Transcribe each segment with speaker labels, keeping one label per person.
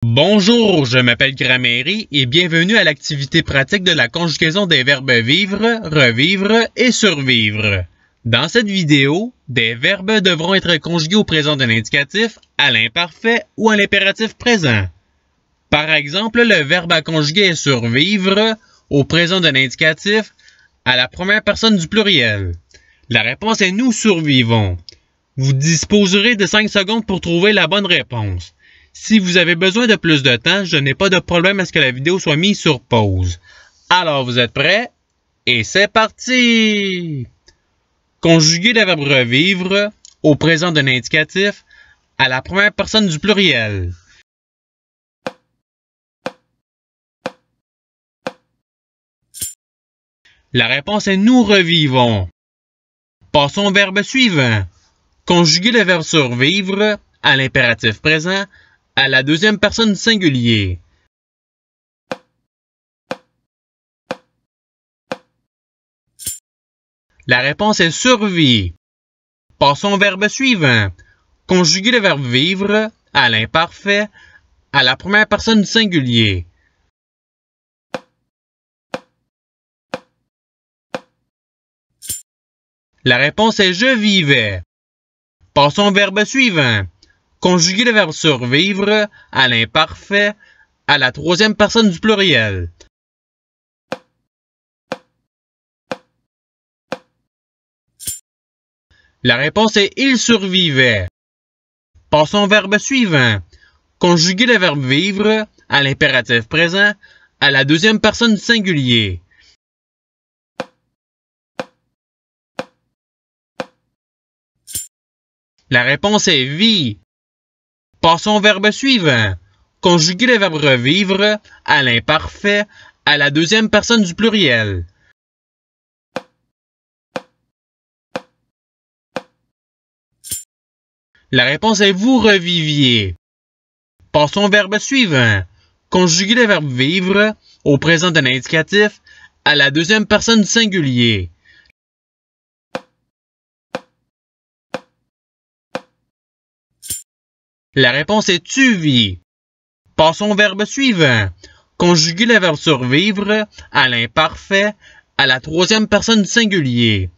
Speaker 1: Bonjour, je m'appelle Gramairy et bienvenue à l'activité pratique de la conjugaison des verbes vivre, revivre et survivre. Dans cette vidéo, des verbes devront être conjugués au présent de l'indicatif, à l'imparfait ou à l'impératif présent. Par exemple, le verbe à conjuguer est survivre au présent de l'indicatif, à la première personne du pluriel. La réponse est nous survivons. Vous disposerez de 5 secondes pour trouver la bonne réponse. Si vous avez besoin de plus de temps, je n'ai pas de problème à ce que la vidéo soit mise sur pause. Alors, vous êtes prêts? Et c'est parti! Conjuguer le verbe revivre au présent d'un indicatif à la première personne du pluriel. La réponse est nous revivons. Passons au verbe suivant. Conjuguer le verbe survivre à l'impératif présent à la deuxième personne du singulier. La réponse est survie. Passons au verbe suivant. Conjuguer le verbe vivre à l'imparfait à la première personne du singulier. La réponse est je vivais. Passons au verbe suivant. Conjuguer le verbe survivre à l'imparfait à la troisième personne du pluriel. La réponse est il survivait. Passons au verbe suivant. Conjuguer le verbe vivre à l'impératif présent à la deuxième personne du singulier. La réponse est vit. Passons au verbe suivant. Conjuguer le verbe revivre à l'imparfait à la deuxième personne du pluriel. La réponse est vous reviviez. Passons au verbe suivant. Conjuguer le verbe vivre au présent d'un indicatif à la deuxième personne du singulier. La réponse est tu vis. Passons au verbe suivant. Conjuguer le verbe survivre à l'imparfait à la troisième personne du singulier.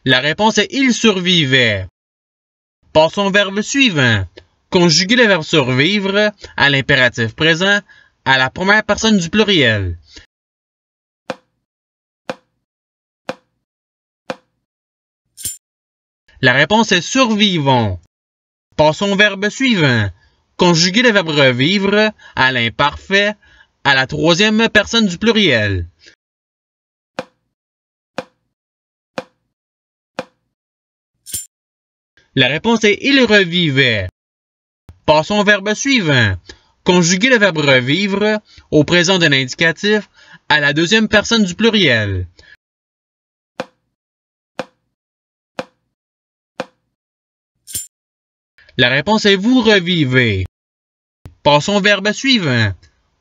Speaker 1: La réponse est il survivait. Passons au verbe suivant. Conjuguer le verbe survivre à l'impératif présent à la première personne du pluriel. La réponse est survivons. Passons au verbe suivant. Conjuguer le verbe revivre à l'imparfait à la troisième personne du pluriel. La réponse est il revivait. Passons au verbe suivant. Conjuguer le verbe revivre au présent d'un indicatif à la deuxième personne du pluriel. La réponse est vous revivez. Passons au verbe suivant.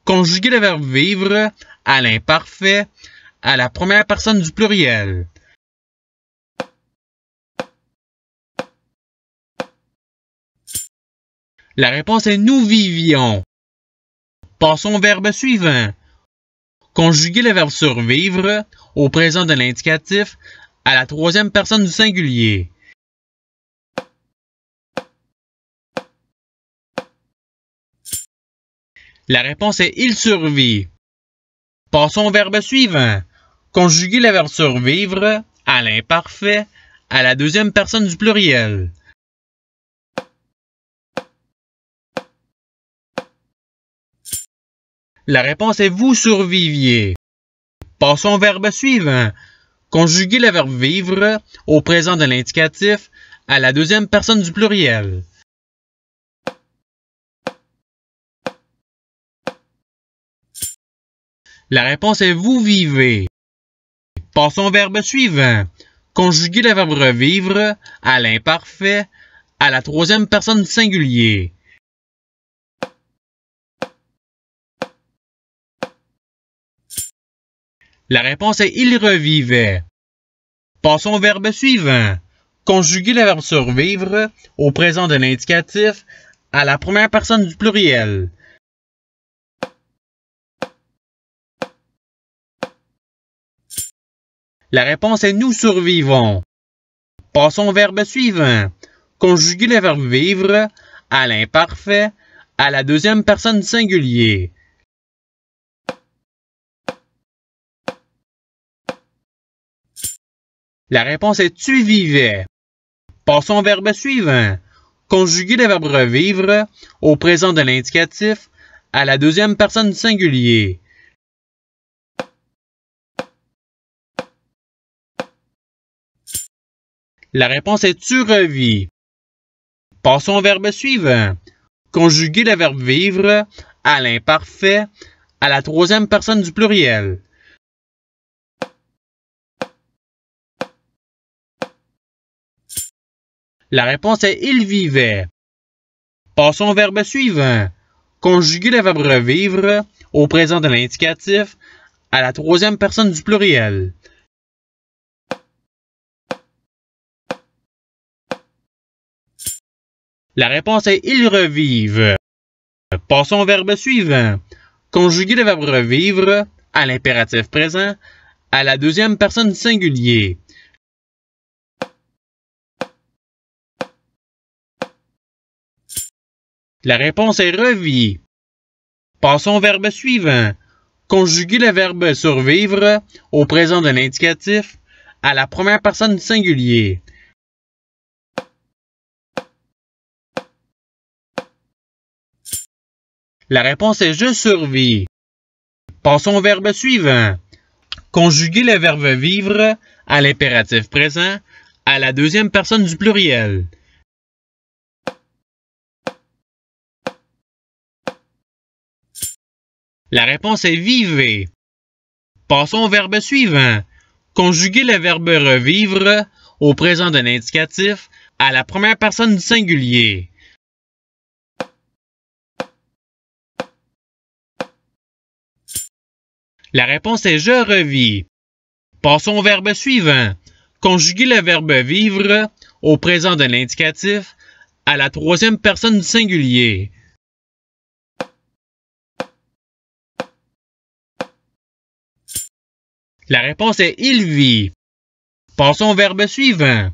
Speaker 1: Conjuguer le verbe vivre à l'imparfait à la première personne du pluriel. La réponse est nous vivions. Passons au verbe suivant. Conjuguer le verbe survivre au présent de l'indicatif à la troisième personne du singulier. La réponse est il survit. Passons au verbe suivant. Conjuguer le verbe survivre à l'imparfait à la deuxième personne du pluriel. La réponse est vous surviviez. Passons au verbe suivant. Conjuguer le verbe vivre au présent de l'indicatif à la deuxième personne du pluriel. La réponse est vous vivez. Passons au verbe suivant. Conjuguer le verbe revivre à l'imparfait à la troisième personne du singulier. La réponse est il revivait. Passons au verbe suivant. Conjuguer le verbe survivre au présent de l'indicatif à la première personne du pluriel. La réponse est nous survivons. Passons au verbe suivant. Conjuguer le verbe vivre à l'imparfait à la deuxième personne du singulier. La réponse est tu vivais. Passons au verbe suivant. Conjuguer le verbe revivre au présent de l'indicatif à la deuxième personne du singulier. La réponse est tu revis. Passons au verbe suivant. Conjuguer le verbe vivre à l'imparfait à la troisième personne du pluriel. La réponse est il vivait. Passons au verbe suivant. Conjuguer le verbe revivre au présent de l'indicatif à la troisième personne du pluriel. La réponse est ils revivent. Passons au verbe suivant. Conjuguer le verbe revivre à l'impératif présent à la deuxième personne du singulier. La réponse est revit. Passons au verbe suivant. Conjuguer le verbe survivre au présent de l'indicatif à la première personne du singulier. La réponse est je survis. Passons au verbe suivant. Conjuguer le verbe vivre à l'impératif présent à la deuxième personne du pluriel. La réponse est vivez. Passons au verbe suivant. Conjuguer le verbe revivre au présent de l'indicatif à la première personne du singulier. La réponse est je revis. Passons au verbe suivant. Conjuguer le verbe vivre au présent de l'indicatif à la troisième personne du singulier. La réponse est il vit. Passons au verbe suivant.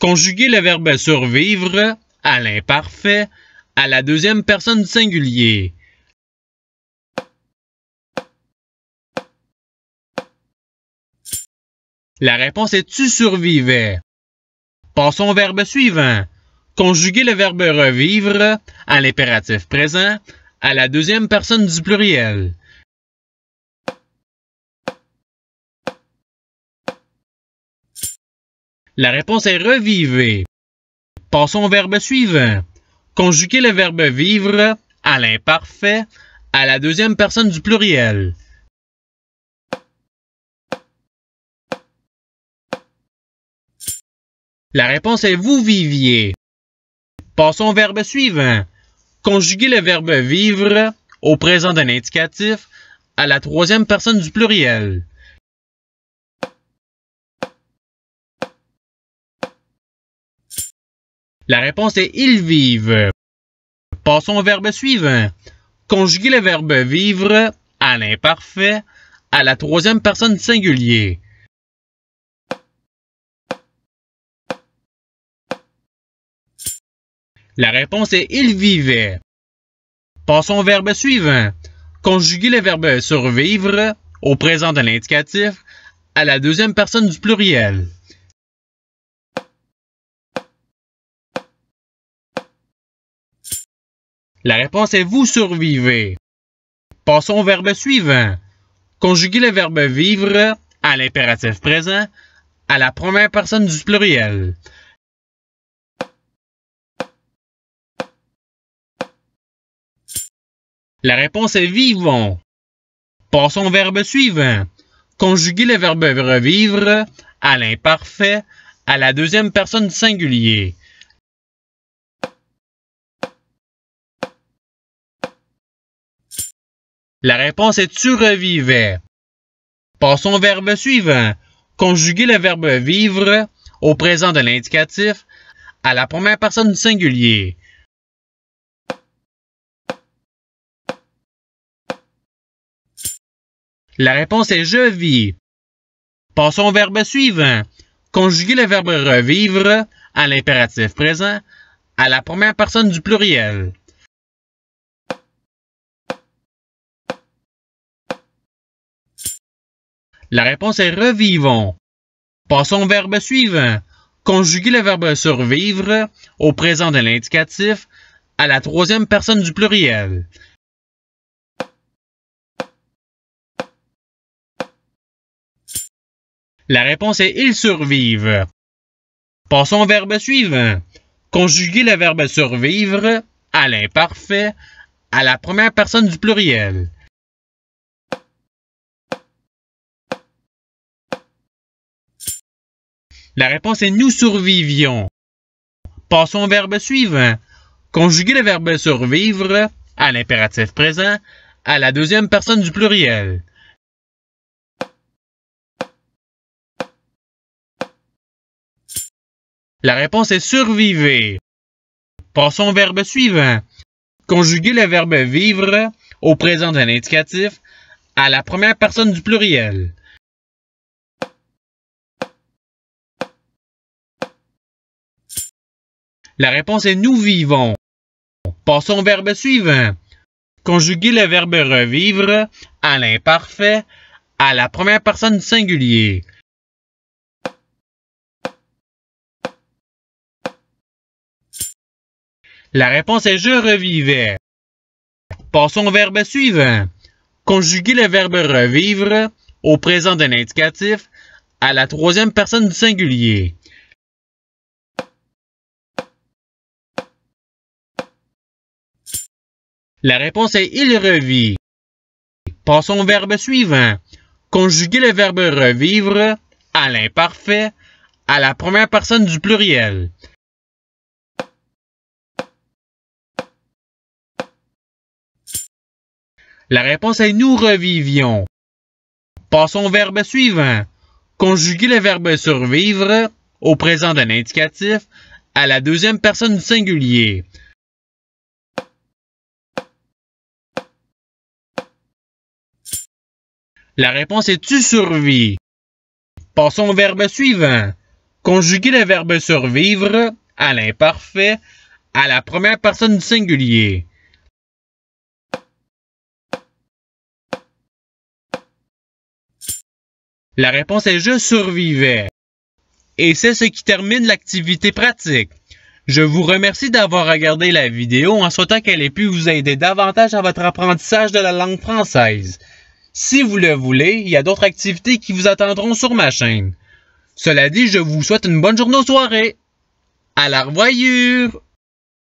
Speaker 1: Conjuguer le verbe survivre à l'imparfait à la deuxième personne du singulier. La réponse est tu survivais. Passons au verbe suivant. Conjuguer le verbe revivre à l'impératif présent à la deuxième personne du pluriel. La réponse est revivez. Passons au verbe suivant. Conjuguer le verbe vivre à l'imparfait à la deuxième personne du pluriel. La réponse est vous viviez. Passons au verbe suivant. Conjuguer le verbe vivre au présent d'un indicatif à la troisième personne du pluriel. La réponse est ils vivent. Passons au verbe suivant. Conjuguer le verbe vivre à l'imparfait à la troisième personne du singulier. La réponse est ils vivaient. Passons au verbe suivant. Conjuguer le verbe survivre au présent de l'indicatif à la deuxième personne du pluriel. La réponse est vous survivez. Passons au verbe suivant. Conjuguer le verbe vivre à l'impératif présent à la première personne du pluriel. La réponse est vivons. Passons au verbe suivant. Conjuguer le verbe revivre à l'imparfait à la deuxième personne du singulier. La réponse est tu revivais. Passons au verbe suivant. Conjuguer le verbe vivre au présent de l'indicatif, à la première personne du singulier. La réponse est « je vis ». Passons au verbe suivant. Conjuguer le verbe « revivre » à l'impératif présent, à la première personne du pluriel. La réponse est « revivons ». Passons au verbe suivant. Conjuguer le verbe « survivre » au présent de l'indicatif, à la troisième personne du pluriel. La réponse est « ils survivent ». Passons au verbe suivant. Conjuguer le verbe « survivre » à l'imparfait, à la première personne du pluriel. La réponse est « nous survivions ». Passons au verbe suivant. Conjuguer le verbe « survivre » à l'impératif présent, à la deuxième personne du pluriel. La réponse est « survivez ». Passons au verbe suivant. Conjuguer le verbe « vivre » au présent de l'indicatif, à la première personne du pluriel. La réponse est « nous vivons ». Passons au verbe suivant. Conjuguer le verbe « revivre » à l'imparfait, à la première personne du singulier. La réponse est « je revivais ». Passons au verbe suivant. Conjuguer le verbe « revivre » au présent de l'indicatif, à la troisième personne du singulier. La réponse est « il revit ». Passons au verbe suivant. Conjuguer le verbe « revivre » à l'imparfait, à la première personne du pluriel. La réponse est « nous revivions ». Passons au verbe suivant. Conjuguer le verbe « survivre » au présent de l'indicatif, à la deuxième personne du singulier. La réponse est « tu survis ». Passons au verbe suivant. Conjuguer le verbe « survivre » à l'imparfait, à la première personne du singulier. La réponse est « je survivais ». Et c'est ce qui termine l'activité pratique. Je vous remercie d'avoir regardé la vidéo en souhaitant qu'elle ait pu vous aider davantage à votre apprentissage de la langue française. Si vous le voulez, il y a d'autres activités qui vous attendront sur ma chaîne. Cela dit, je vous souhaite une bonne journée ou soirée. À la revoyure!